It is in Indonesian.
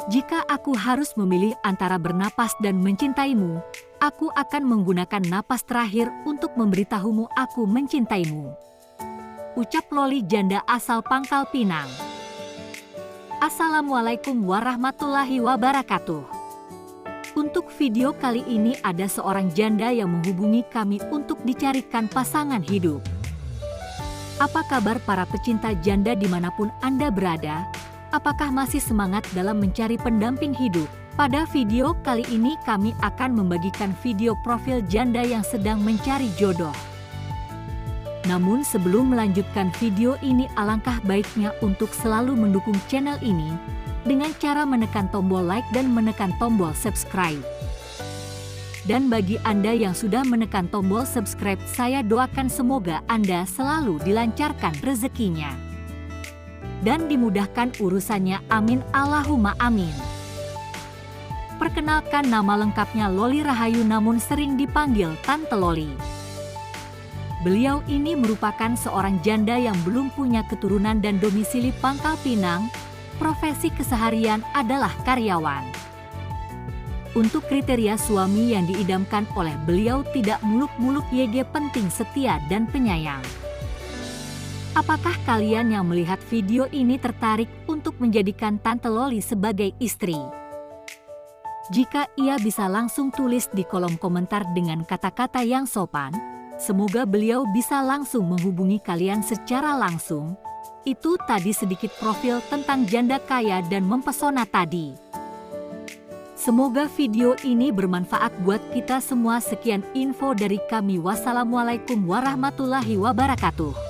Jika aku harus memilih antara bernapas dan mencintaimu, aku akan menggunakan napas terakhir untuk memberitahumu aku mencintaimu. Ucap Loli janda asal Pangkal Pinang. Assalamualaikum warahmatullahi wabarakatuh. Untuk video kali ini ada seorang janda yang menghubungi kami untuk dicarikan pasangan hidup. Apa kabar para pecinta janda dimanapun Anda berada? Apakah masih semangat dalam mencari pendamping hidup? Pada video kali ini kami akan membagikan video profil janda yang sedang mencari jodoh. Namun sebelum melanjutkan video ini, alangkah baiknya untuk selalu mendukung channel ini dengan cara menekan tombol like dan menekan tombol subscribe. Dan bagi Anda yang sudah menekan tombol subscribe, saya doakan semoga Anda selalu dilancarkan rezekinya dan dimudahkan urusannya, amin Allahumma amin. Perkenalkan, nama lengkapnya Loli Rahayu namun sering dipanggil Tante Loli. Beliau ini merupakan seorang janda yang belum punya keturunan dan domisili Pangkal Pinang. Profesi keseharian adalah karyawan. Untuk kriteria suami yang diidamkan oleh beliau, tidak muluk-muluk, YG, penting, setia dan penyayang. Apakah kalian yang melihat video ini tertarik untuk menjadikan Tante Loli sebagai istri? Jika iya, bisa langsung tulis di kolom komentar dengan kata-kata yang sopan. Semoga beliau bisa langsung menghubungi kalian secara langsung. Itu tadi sedikit profil tentang janda kaya dan mempesona tadi. Semoga video ini bermanfaat buat kita semua. Sekian info dari kami. Wassalamualaikum warahmatullahi wabarakatuh.